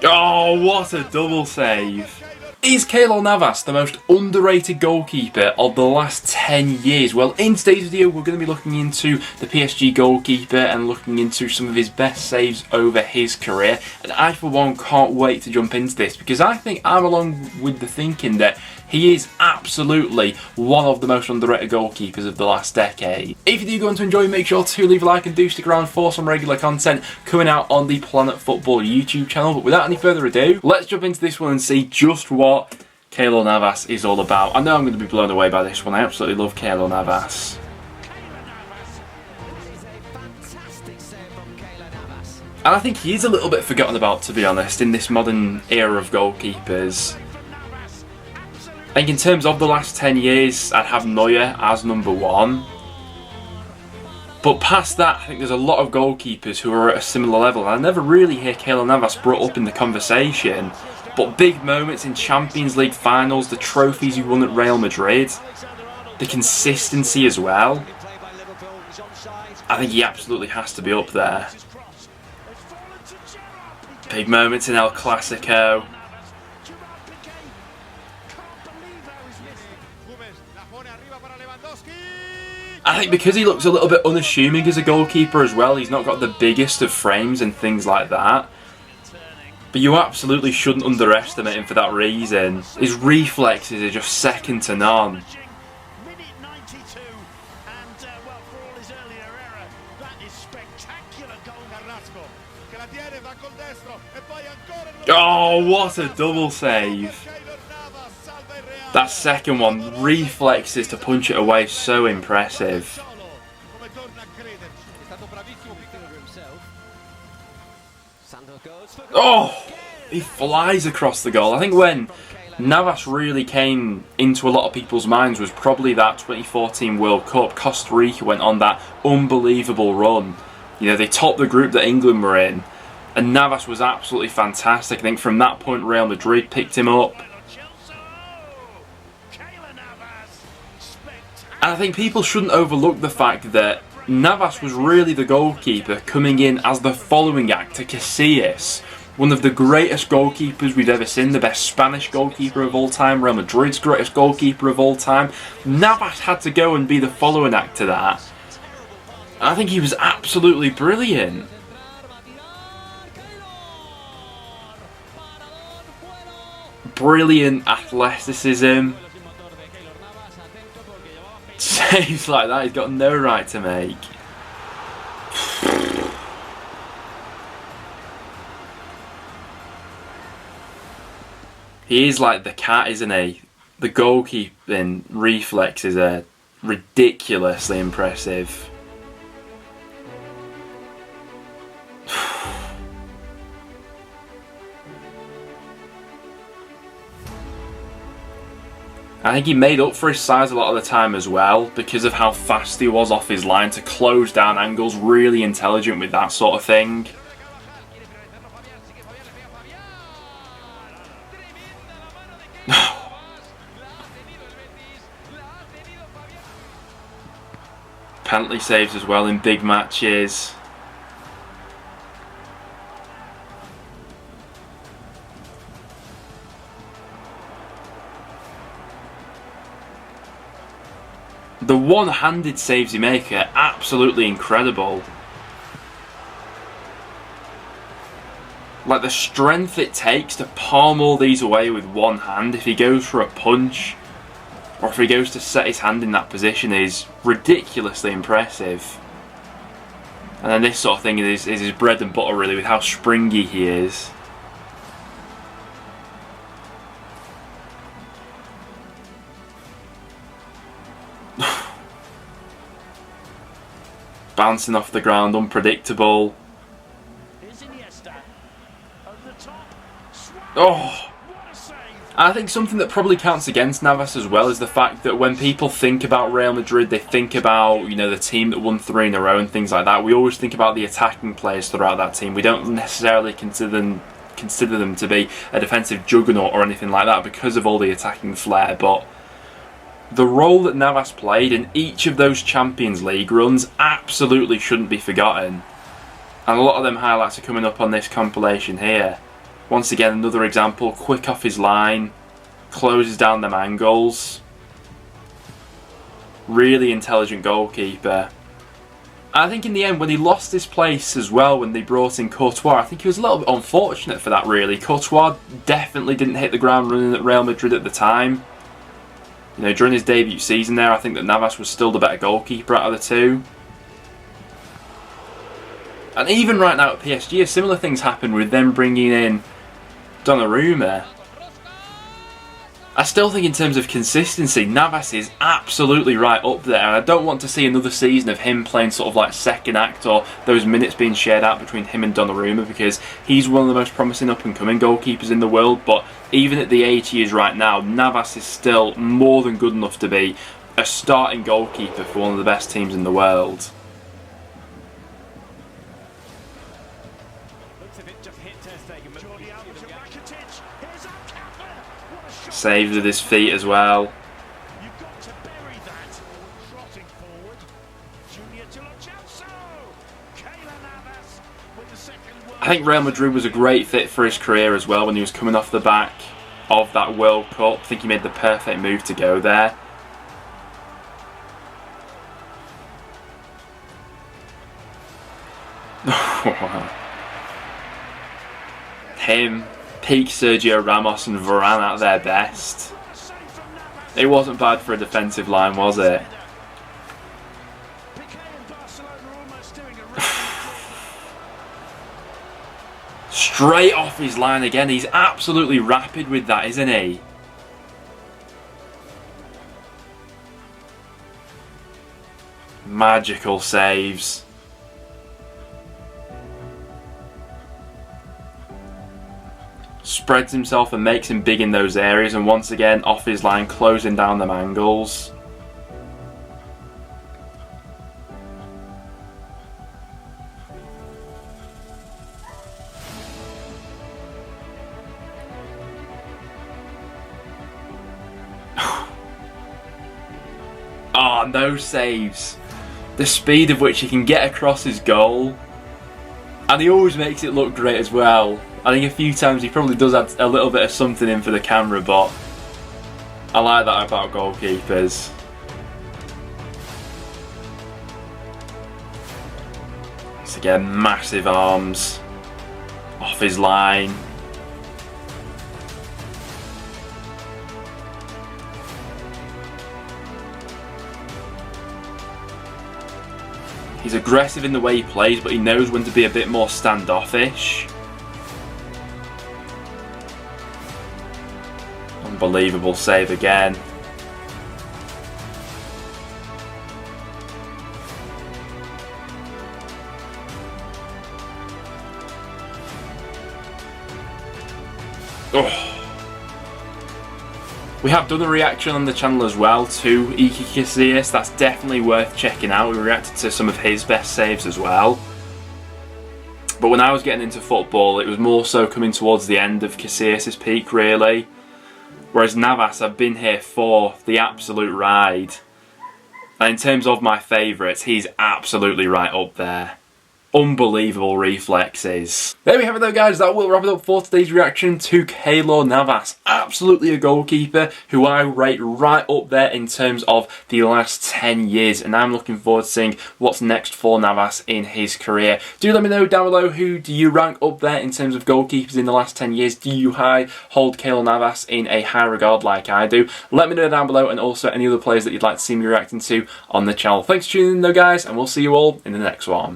Oh, what a double save. Is KEYLOR Navas the most underrated goalkeeper of the last 10 years? Well, in today's video we're going to be looking into the PSG goalkeeper and looking into some of his best saves over his career. And I for one can't wait to jump into this because I think I'm along with the thinking that he is absolutely one of the most underrated goalkeepers of the last decade. If you do go on to enjoy, make sure to leave a like and do stick around for some regular content coming out on the Planet Football YouTube channel. But without any further ado, let's jump into this one and see just what KEYLOR Navas is all about. I know I'm going to be blown away by this one. I absolutely love KEYLOR Navas. And I think he is a little bit forgotten about, to be honest, in this modern era of goalkeepers. I think in terms of the last 10 years, I'd have Neuer as number one. But past that, I think there's a lot of goalkeepers who are at a similar level. I never really hear KEYLOR Navas brought up in the conversation. But big moments in Champions League finals, the trophies he won at Real Madrid, the consistency as well. I think he absolutely has to be up there. Big moments in El Clasico. I think because he looks a little bit unassuming as a goalkeeper as well, he's not got the biggest of frames and things like that. But you absolutely shouldn't underestimate him for that reason. His reflexes are just second to none. Oh, what a double save. That second one, reflexes to punch it away, so impressive. Oh, he flies across the goal. I think when Navas really came into a lot of people's minds was probably that 2014 World Cup. Costa Rica went on that unbelievable run. You know, they topped the group that England were in, and Navas was absolutely fantastic. I think from that point Real Madrid picked him up. And I think people shouldn't overlook the fact that Navas was really the goalkeeper coming in as the following act to Casillas, one of the greatest goalkeepers we've ever seen, the best Spanish goalkeeper of all time, Real Madrid's greatest goalkeeper of all time. Navas had to go and be the following act to that. And I think he was absolutely brilliant. Brilliant athleticism. Saves like that he's got no right to make. He is like the cat, isn't he? The goalkeeping reflexes are ridiculously impressive. I think he made up for his size a lot of the time as well because of how fast he was off his line to close down angles, really intelligent with that sort of thing. Penalty saves as well in big matches. The one-handed saves he makes are absolutely incredible. Like the strength it takes to palm all these away with one hand if he goes for a punch or if he goes to set his hand in that position is ridiculously impressive. And then this sort of thing is his bread and butter really, with how springy he is. Bouncing off the ground, unpredictable. Oh! I think something that probably counts against Navas as well is the fact that when people think about Real Madrid, they think about, you know, the team that won 3 in a row and things like that. We always think about the attacking players throughout that team. We don't necessarily consider them to be a defensive juggernaut or anything like that because of all the attacking flair, but the role that Navas played in each of those Champions League runs absolutely shouldn't be forgotten. And a lot of them highlights are coming up on this compilation here. Once again, another example, quick off his line, closes down them angles. Really intelligent goalkeeper. I think in the end, when he lost his place as well, when they brought in Courtois, I think he was a little bit unfortunate for that, really. Courtois definitely didn't hit the ground running at Real Madrid at the time. You know, during his debut season there, I think that Navas was still the better goalkeeper out of the two. And even right now at PSG, similar things happen with them bringing in Donnarumma. I still think in terms of consistency, Navas is absolutely right up there, and I don't want to see another season of him playing sort of like second act or those minutes being shared out between him and Donnarumma, because he's one of the most promising up and coming goalkeepers in the world. But even at the age he is right now, Navas is still more than good enough to be a starting goalkeeper for one of the best teams in the world. Saves with his feet as well. I think Real Madrid was a great fit for his career as well when he was coming off the back of that World Cup. I think he made the perfect move to go there. Him, peak Sergio Ramos and Varane at their best. It wasn't bad for a defensive line, was it? Straight off his line again. He's absolutely rapid with that, isn't he? Magical saves. Spreads himself and makes him big in those areas, and once again off his line, closing down them angles. Ah, oh, no saves. The speed of which he can get across his goal, and he always makes it look great as well. I think a few times he probably does add a little bit of something in for the camera, but I like that about goalkeepers. Once again, massive arms off his line. He's aggressive in the way he plays, but he knows when to be a bit more standoffish. Unbelievable save again. Oh. We have done a reaction on the channel as well to Iker Casillas. That's definitely worth checking out. We reacted to some of his best saves as well. But when I was getting into football, it was more so coming towards the end of Casillas' peak, really. Whereas Navas, I've been here for the absolute ride. And in terms of my favourites, he's absolutely right up there. Unbelievable reflexes. There we have it though, guys. That will wrap it up for today's reaction to KEYLOR Navas. Absolutely a goalkeeper who I rate right up there in terms of the last 10 years. And I'm looking forward to seeing what's next for Navas in his career. Do let me know down below, who do you rank up there in terms of goalkeepers in the last 10 years? Do you hold KEYLOR Navas in a high regard like I do? Let me know down below, and also any other players that you'd like to see me reacting to on the channel. Thanks for tuning in though, guys, and we'll see you all in the next one.